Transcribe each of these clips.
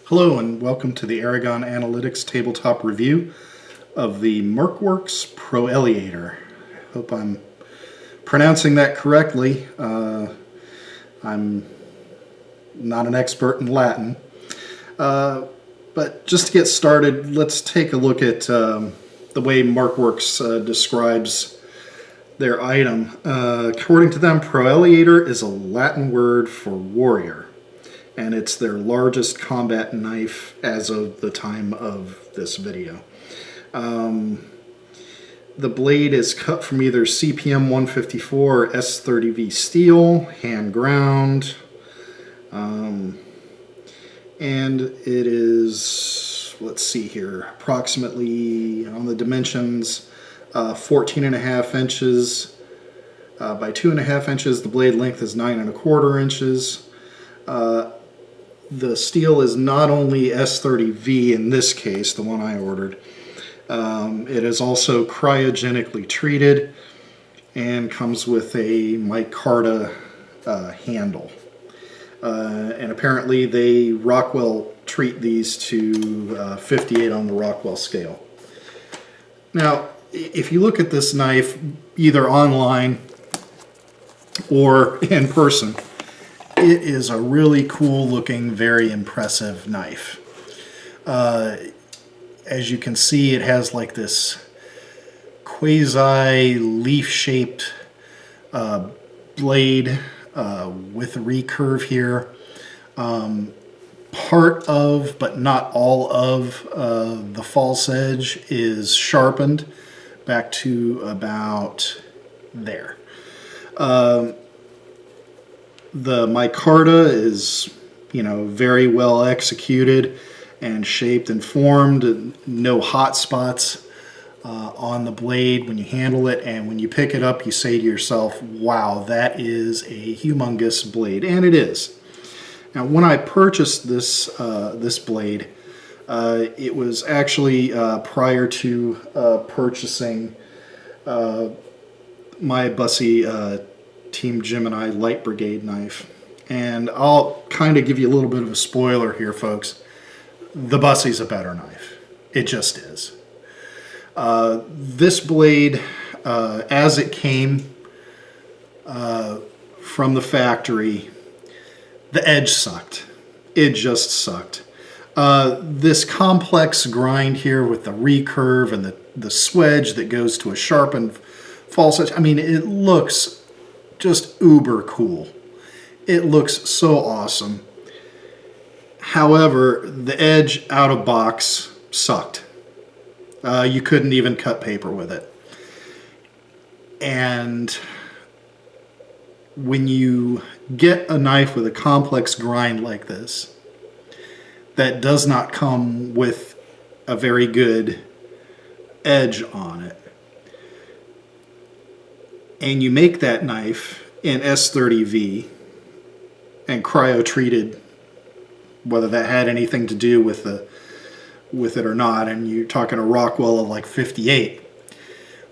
Hello and welcome to the Aragon Analytics tabletop review of the Mercworx Proeliator. Hope I'm pronouncing that correctly. I'm not an expert in Latin. But just to get started, let's take a look at the way Mercworx describes their item. According to them, Proeliator is a Latin word for warrior, and it's their largest combat knife as of the time of this video. The blade is cut from either CPM 154 or S30V steel, hand ground, and it is, let's see here, approximately on the dimensions 14.5 inches by 2.5 inches. The blade length is 9.25 inches. The steel is not only S30V in this case, the one I ordered. It is also cryogenically treated and comes with a micarta handle. And apparently they Rockwell treat these to 58 on the Rockwell scale. Now, if you look at this knife either online or in person, it is a really cool looking, very impressive knife. As you can see, it has like this quasi leaf shaped blade with a recurve here. Part of, but not all of, the false edge is sharpened back to about there. The micarta is, very well executed and shaped and formed. No hot spots on the blade when you handle it, and when you pick it up you say to yourself, wow, that is a humongous blade, and it is. Now, when I purchased this this blade, it was actually prior to purchasing my Bussy Team Gemini Light Brigade knife. And I'll kind of give you a little bit of a spoiler here, folks. The Bussy's a better knife. It just is. This blade, as it came from the factory, the edge sucked. It just sucked. This complex grind here with the recurve and the swedge that goes to a sharpened false edge, I mean, it looks just uber cool. It looks so awesome. However, the edge out of box sucked. You couldn't even cut paper with it. And when you get a knife with a complex grind like this, that does not come with a very good edge on it, and you make that knife in S30V and cryo-treated, whether that had anything to do with it or not, and you're talking a Rockwell of like 58,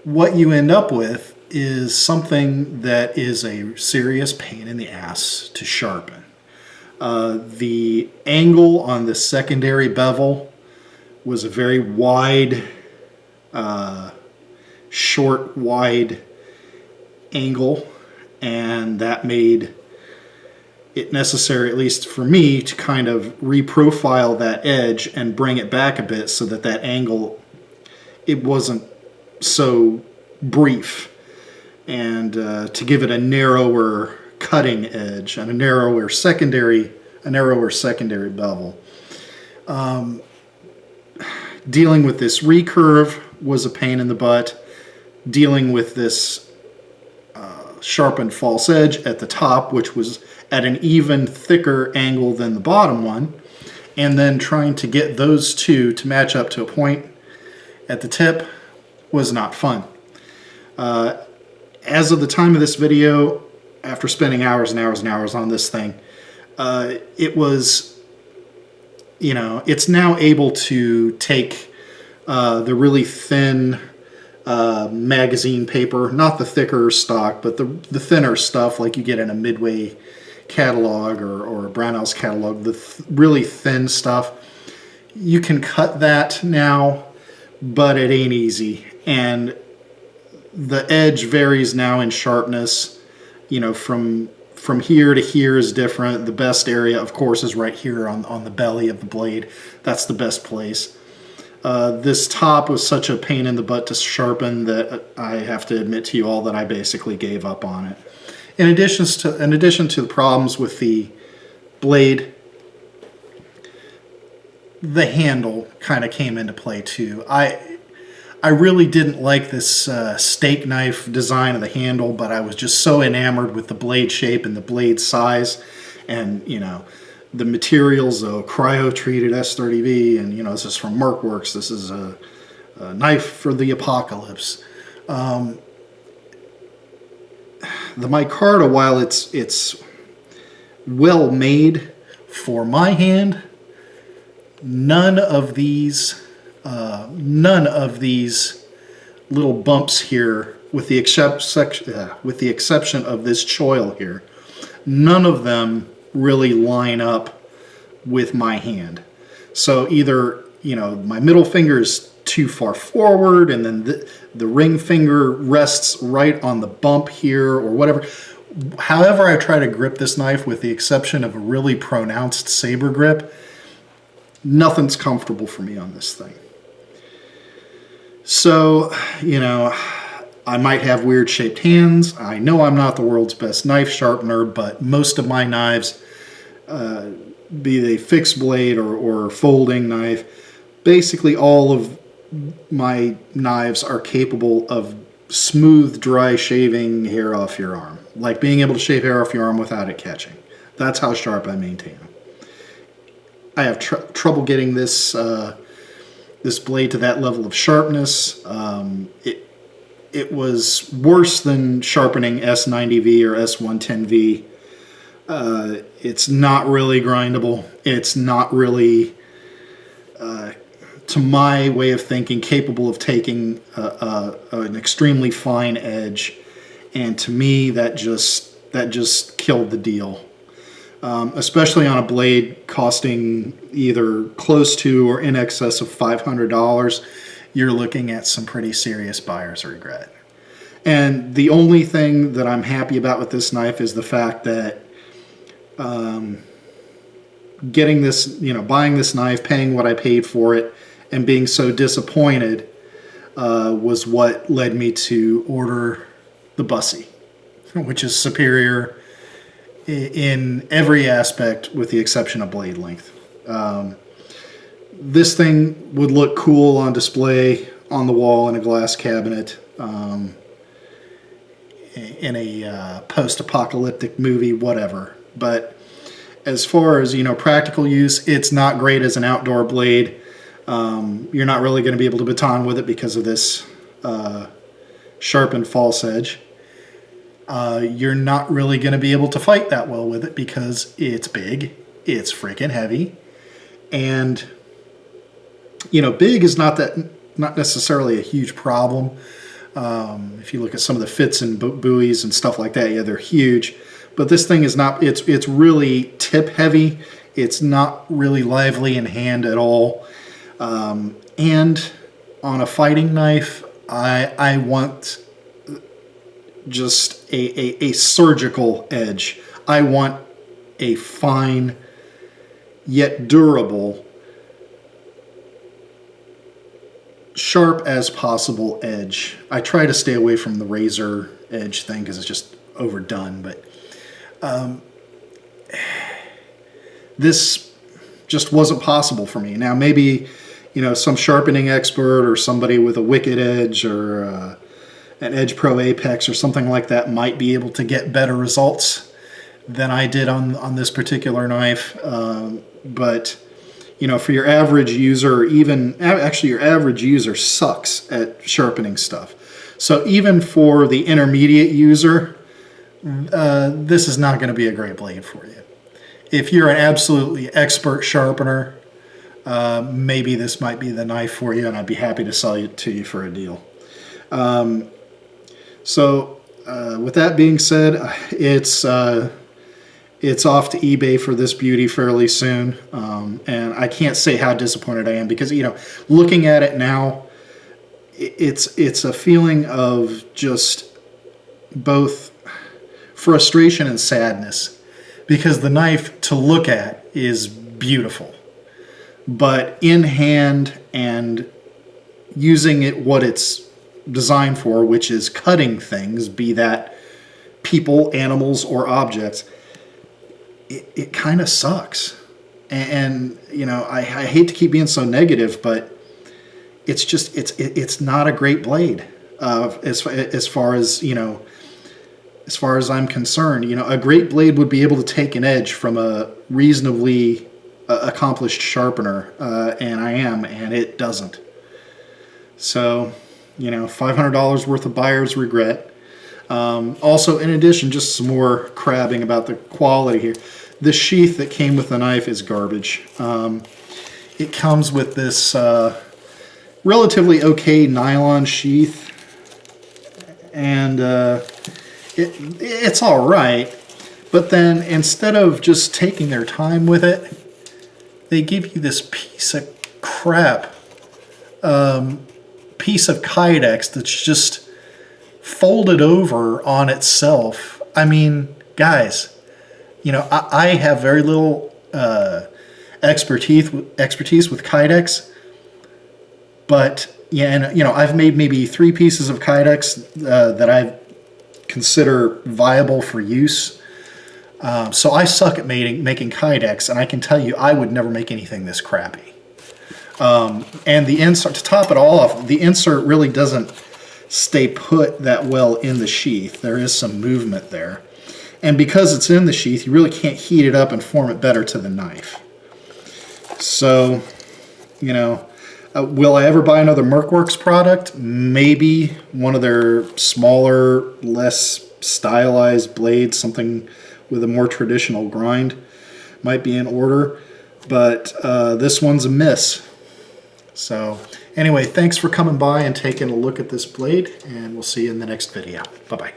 what you end up with is something that is a serious pain in the ass to sharpen. The angle on the secondary bevel was a very wide, short, wide angle, and that made it necessary, at least for me, to kind of reprofile that edge and bring it back a bit so that that angle, it wasn't so brief, and to give it a narrower cutting edge and a narrower secondary bevel. Dealing with this recurve was a pain in the butt. Dealing with this sharpened false edge at the top, which was at an even thicker angle than the bottom one, and then trying to get those two to match up to a point at the tip was not fun. As of the time of this video, after spending hours and hours and hours on this thing, it was, it's now able to take the really thin magazine paper, not the thicker stock, but the thinner stuff like you get in a Midway catalog or Brownell's catalog, the really thin stuff, you can cut that now, but it ain't easy. And the edge varies now in sharpness, you know, from here to here is different. The best area, of course, is right here on the belly of the blade. That's the best place. This top was such a pain in the butt to sharpen that I have to admit to you all that I basically gave up on it. In addition to the problems with the blade, the handle kind of came into play too. I really didn't like this steak knife design of the handle, but I was just so enamored with the blade shape and the blade size, and you know, the materials, cryo-treated S30V, and you know, this is from Mercworx. This is a knife for the apocalypse. The micarta, while it's well made for my hand, none of these little bumps here, with the exception of this choil here, none of them really line up with my hand. So either, you know, my middle finger is too far forward, and then the ring finger rests right on the bump here, or whatever. However I try to grip this knife, with the exception of a really pronounced saber grip, nothing's comfortable for me on this thing. So, you know, I might have weird shaped hands. I know I'm not the world's best knife sharpener, but most of my knives, be they fixed blade or folding knife, basically all of my knives are capable of smooth, dry shaving hair off your arm. Like being able to shave hair off your arm without it catching. That's how sharp I maintain them. I have trouble getting this this blade to that level of sharpness. It was worse than sharpening S90V or S110V. It's not really grindable. It's not really, to my way of thinking, capable of taking an extremely fine edge. And to me, that just killed the deal. Especially on a blade costing either close to or in excess of $500, you're looking at some pretty serious buyer's regret. And the only thing that I'm happy about with this knife is the fact that getting this, you know, buying this knife, paying what I paid for it, and being so disappointed was what led me to order the Bussy, which is superior in every aspect with the exception of blade length. This thing would look cool on display on the wall in a glass cabinet, in a post-apocalyptic movie, whatever. But as far as, you know, practical use, it's not great as an outdoor blade. You're not really going to be able to baton with it because of this sharpened false edge. You're not really going to be able to fight that well with it because it's big, it's freaking heavy, and you know, big is not necessarily a huge problem. If you look at some of the fits and buoys and stuff like that, yeah, they're huge. But this thing is not. It's really tip heavy. It's not really lively in hand at all. And on a fighting knife, I want just a surgical edge. I want a fine yet durable, sharp as possible edge. I try to stay away from the razor edge thing because it's just overdone, but this just wasn't possible for me. Now maybe, you know, some sharpening expert or somebody with a Wicked Edge or an Edge Pro Apex or something like that might be able to get better results than I did on this particular knife. But you know, for your average user, even actually your average user sucks at sharpening stuff. So even for the intermediate user, this is not going to be a great blade for you. If you're an absolutely expert sharpener, maybe this might be the knife for you, and I'd be happy to sell it to you for a deal. So with that being said, it's It's off to eBay for this beauty fairly soon, and I can't say how disappointed I am because, you know, looking at it now, it's a feeling of just both frustration and sadness, because the knife to look at is beautiful, but in hand and using it what it's designed for, which is cutting things, be that people, animals, or objects, it kind of sucks. And you know, I hate to keep being so negative, but it's just it's not a great blade as far as, you know, as far as I'm concerned. You know, a great blade would be able to take an edge from a reasonably accomplished sharpener, and it doesn't. So, you know, $500 worth of buyer's regret. Also, in addition, just some more crabbing about the quality here. The sheath that came with the knife is garbage. It comes with this relatively okay nylon sheath, and it's all right. But then instead of just taking their time with it, they give you this piece of crap, piece of Kydex that's just folded over on itself. I mean, guys, you know, I have very little expertise with Kydex, but yeah, and you know, I've made maybe 3 pieces of Kydex that I consider viable for use. So I suck at making Kydex, and I can tell you I would never make anything this crappy. And the insert, to top it all off, the insert really doesn't stay put that well in the sheath. There is some movement there. And because it's in the sheath, you really can't heat it up and form it better to the knife. So, you know, will I ever buy another Mercworx product? Maybe one of their smaller, less stylized blades, something with a more traditional grind might be in order. But this one's a miss. So anyway, thanks for coming by and taking a look at this blade, and we'll see you in the next video. Bye-bye.